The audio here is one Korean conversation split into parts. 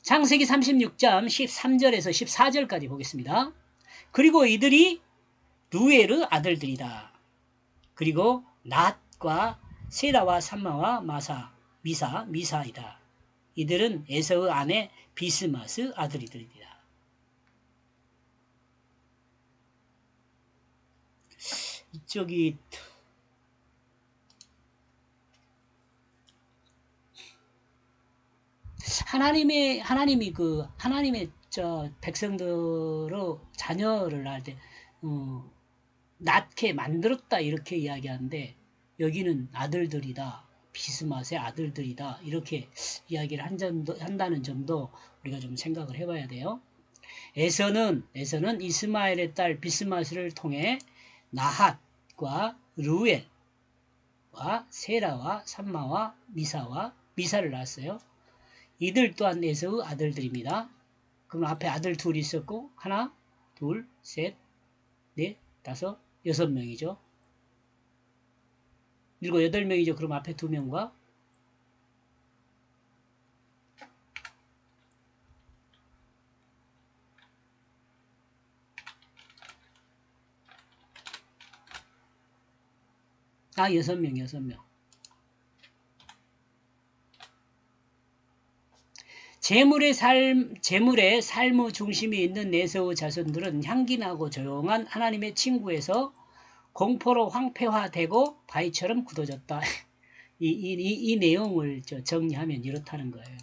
창세기 36장 13절에서 14절까지 보겠습니다. 그리고 이들이 루엘의 아들들이다. 그리고 낫과 세라와 삼마와 미사이다. 이들은 에서의 아내 비스맛의 아들이들이다. 이쪽이 하나님이 하나님의 백성들의 자녀를 낳을 때 낳게 만들었다 이렇게 이야기하는데 여기는 아들들이다. 비스맛의 아들들이다. 이렇게 이야기를 한다는 점도 우리가 좀 생각을 해봐야 돼요. 에서는 이스마엘의 딸 비스맛을 통해 나핫과 루엘과 세라와 삼마와 미사를 낳았어요. 이들 또한 에서의 아들들입니다. 그럼 앞에 아들 둘이 있었고 하나, 둘, 셋, 넷, 다섯, 6명이죠. 7, 8명이죠. 그럼 앞에 2명과 아, 6명. 재물의 삶의 중심이 있는 에서의 자손들은 향기나고 조용한 하나님의 친구에서 공포로 황폐화되고 바위처럼 굳어졌다. 이 내용을 정리하면 이렇다는 거예요.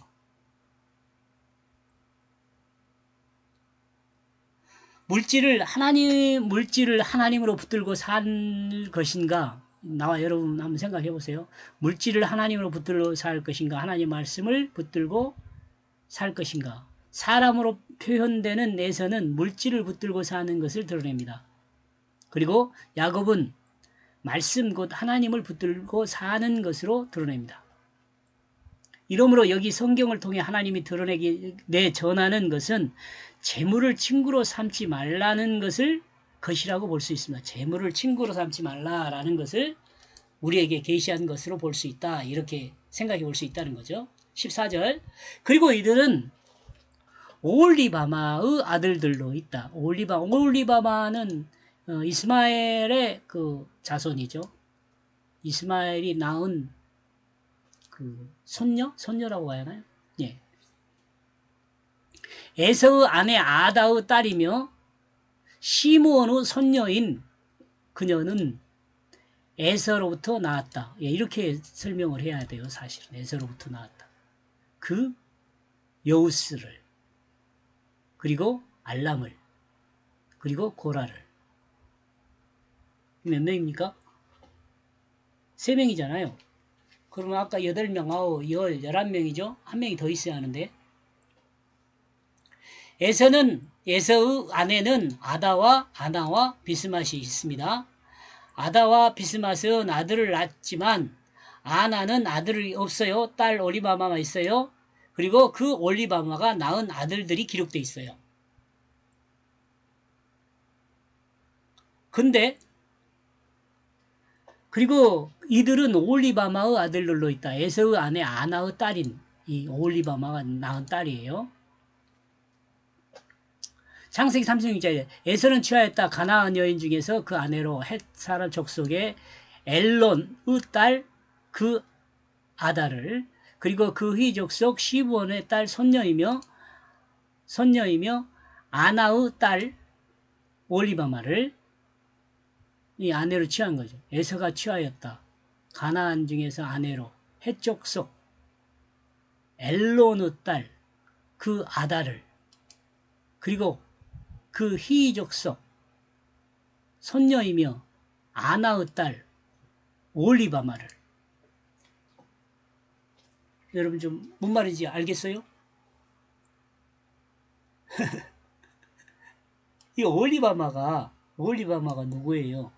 물질을 하나님으로 붙들고 살 것인가? 나와 여러분 한번 생각해 보세요. 물질을 하나님으로 붙들고 살 것인가? 하나님 말씀을 붙들고 살 것인가? 사람으로 표현되는 에서는 물질을 붙들고 사는 것을 드러냅니다. 그리고 야곱은 말씀 곧 하나님을 붙들고 사는 것으로 드러냅니다. 이러므로 여기 성경을 통해 하나님이 전하는 것은 재물을 친구로 삼지 말라는 것이라고 볼 수 있습니다. 재물을 친구로 삼지 말라라는 것을 우리에게 계시한 것으로 볼 수 있다. 이렇게 생각해 볼 수 있다는 거죠. 14절. 그리고 이들은 오홀리바마의 아들들로 있다. 오홀리바마는 이스마엘의 그 자손이죠. 이스마엘이 낳은 그 손녀라고 해야 하나요? 예. 에서의 아내 아다의 딸이며 시므온의 손녀인 그녀는 에서로부터 나왔다. 예, 이렇게 설명을 해야 돼요. 사실은 에서로부터 나왔다. 그 여우스를 그리고 알람을 그리고 고라를 몇 명입니까? 3명이잖아요. 그러면 아까 8명, 9, 10, 11명이죠? 한 명이 더 있어야 하는데 에서의 아내는 아다와 아나와 비스맛이 있습니다. 아다와 비스맛은 아들을 낳았지만 아나는 아들이 없어요. 딸 올리바마가 있어요. 그리고 그 올리바마가 낳은 아들들이 기록되어 있어요. 근데 그리고 이들은 올리바마의 아들들로 있다. 에서의 아내 아나의 딸인 이 올리바마가 낳은 딸이에요. 창세기 36장에 에서는 취하였다. 가나안 여인 중에서 그 아내로 헷 사람 족속의 엘론의 딸 그 아다를 그리고 그 휘 족속 시브온의 딸 손녀이며 아나의 딸 올리바마를 이 아내로 취한 거죠. 에서가 취하였다. 가나안 중에서 아내로 헷 족속 엘론의 딸 그 아다를 그리고 그 휘 족속 손녀이며 아나의 딸 올리바마를 여러분 좀 뭔 말인지 알겠어요? 이 올리바마가 누구예요?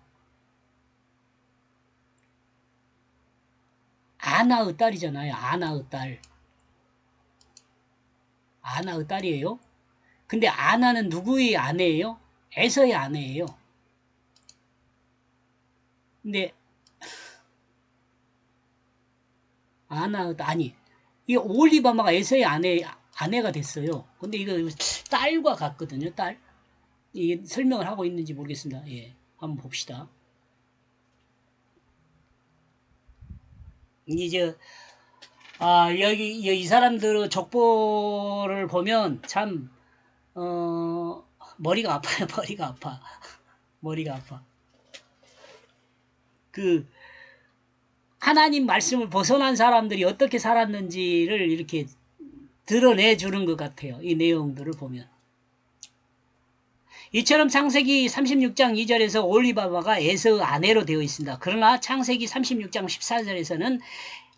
아나의 딸이잖아요. 아나의 딸이에요. 근데 아나는 누구의 아내예요? 에서의 아내예요. 근데 이 올리바마가 에서의 아내가 됐어요. 근데 이거 딸과 같거든요. 딸. 이게 설명을 하고 있는지 모르겠습니다. 예, 한번 봅시다. 이제 여기 이 사람들의 족보를 보면 참 머리가 아파요. 머리가 아파. 머리가 아파. 그 하나님 말씀을 벗어난 사람들이 어떻게 살았는지를 이렇게 드러내 주는 것 같아요. 이 내용들을 보면. 이처럼 창세기 36장 2절에서 올리바마가 에서의 아내로 되어 있습니다. 그러나 창세기 36장 14절에서는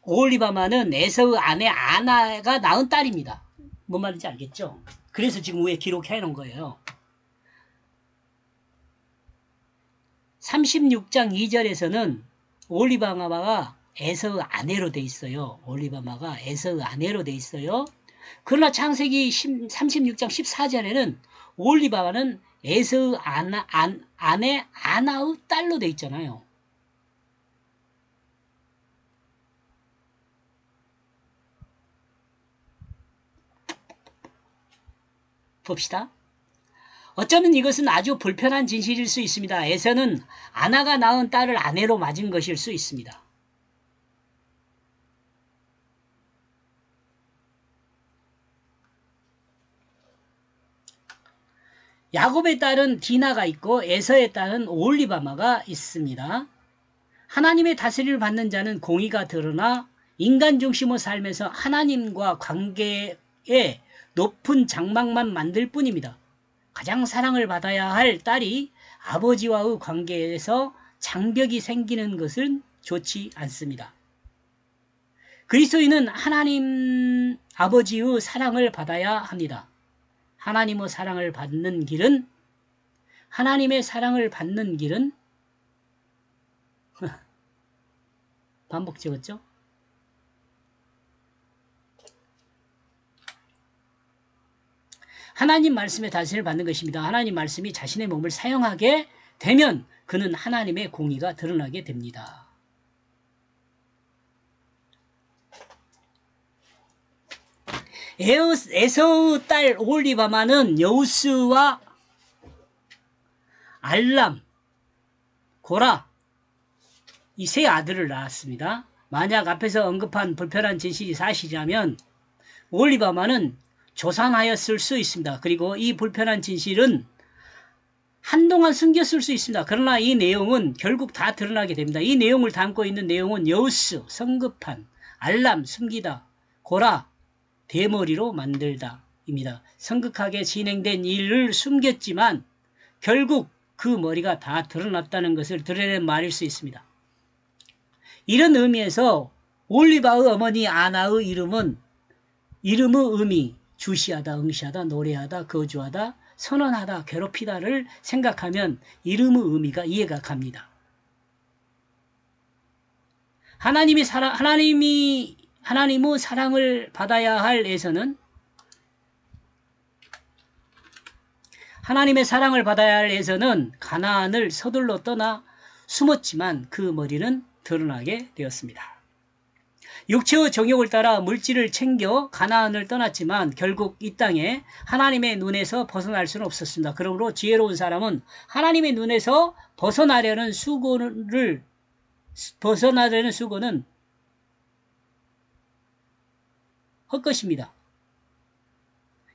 올리바마는 에서의 아내 아나가 낳은 딸입니다. 뭔 말인지 알겠죠? 그래서 지금 위에 기록해 놓은 거예요. 36장 2절에서는 올리바마가 에서의 아내로 돼 있어요. 올리바마가 에서의 아내로 돼 있어요. 그러나 창세기 36장 14절에는 올리바마는 에서의 아내 아나의 딸로 돼 있잖아요. 봅시다. 어쩌면 이것은 아주 불편한 진실일 수 있습니다. 에서는 아나가 낳은 딸을 아내로 맞은 것일 수 있습니다. 야곱의 딸은 디나가 있고 에서의 딸은 올리바마가 있습니다. 하나님의 다스림을 받는 자는 공의가 드러나 인간 중심의 삶에서 하나님과 관계에 높은 장막만 만들 뿐입니다. 가장 사랑을 받아야 할 딸이 아버지와의 관계에서 장벽이 생기는 것은 좋지 않습니다. 그리스도인은 하나님 아버지의 사랑을 받아야 합니다. 하나님의 사랑을 받는 길은 하나님의 사랑을 받는 길은 반복 적었죠? 하나님 말씀의 다스림을 받는 것입니다. 하나님 말씀이 자신의 몸을 사용하게 되면 그는 하나님의 공의가 드러나게 됩니다. 에서의 딸 올리바마는 여우스와 알람, 고라 이 세 아들을 낳았습니다. 만약 앞에서 언급한 불편한 진실이 사실이라면 올리바마는 조산하였을 수 있습니다. 그리고 이 불편한 진실은 한동안 숨겼을 수 있습니다. 그러나 이 내용은 결국 다 드러나게 됩니다. 이 내용을 담고 있는 내용은 여우스, 성급한, 알람, 숨기다, 고라, 대머리로 만들다 입니다. 성급하게 진행된 일을 숨겼지만 결국 그 머리가 다 드러났다는 것을 드러낸 말일 수 있습니다. 이런 의미에서 올리바의 어머니 아나의 이름의 의미 주시하다, 응시하다, 노래하다, 거주하다, 선언하다, 괴롭히다를 생각하면 이름의 의미가 이해가 갑니다. 하나님의 사랑을 받아야 할 에서는 하나님의 사랑을 받아야 할 에서는 가나안을 서둘러 떠나 숨었지만 그 머리는 드러나게 되었습니다. 육체의 정욕을 따라 물질을 챙겨 가나안을 떠났지만 결국 이 땅에 하나님의 눈에서 벗어날 수는 없었습니다. 그러므로 지혜로운 사람은 하나님의 눈에서 벗어나려는 수고는 헛것입니다.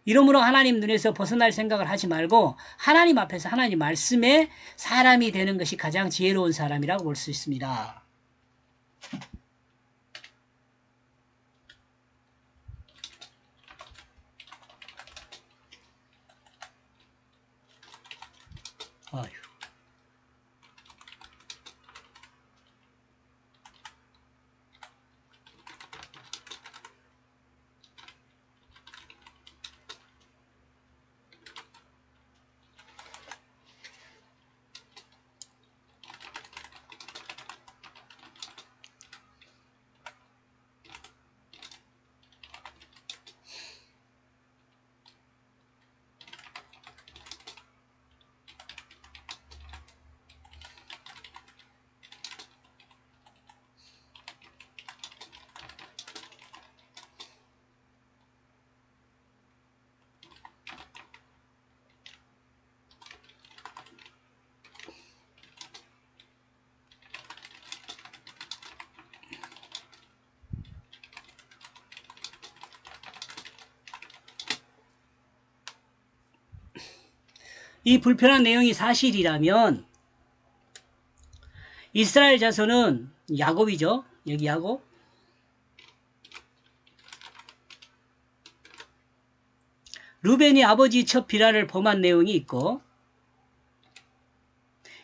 이러므로 하나님 눈에서 벗어날 생각을 하지 말고 하나님 앞에서 하나님 말씀에 사람이 되는 것이 가장 지혜로운 사람이라고 볼 수 있습니다. 아휴. 이 불편한 내용이 사실이라면 이스라엘 자손은 야곱이죠. 여기 야곱. 루벤이 아버지 첩 비라를 범한 내용이 있고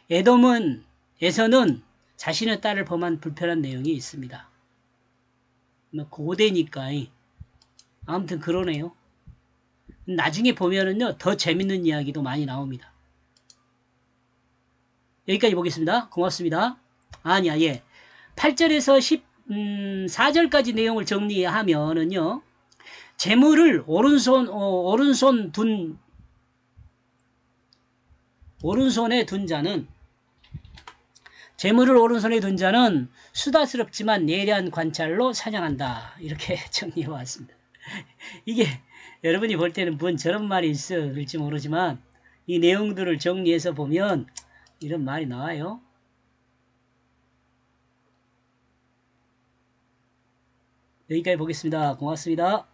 에서는 자신의 딸을 범한 불편한 내용이 있습니다. 고대니까 아무튼 그러네요. 나중에 보면은요 더 재밌는 이야기도 많이 나옵니다. 여기까지 보겠습니다. 고맙습니다. 8절에서 14절까지 내용을 정리하면은요 재물을 오른손에 둔 자는 재물을 오른손에 둔 자는 수다스럽지만 예리한 관찰로 사냥한다. 이렇게 정리해 왔습니다. 이게 여러분이 볼 때는 뭔 저런 말이 있을지 모르지만 이 내용들을 정리해서 보면 이런 말이 나와요. 여기까지 보겠습니다. 고맙습니다.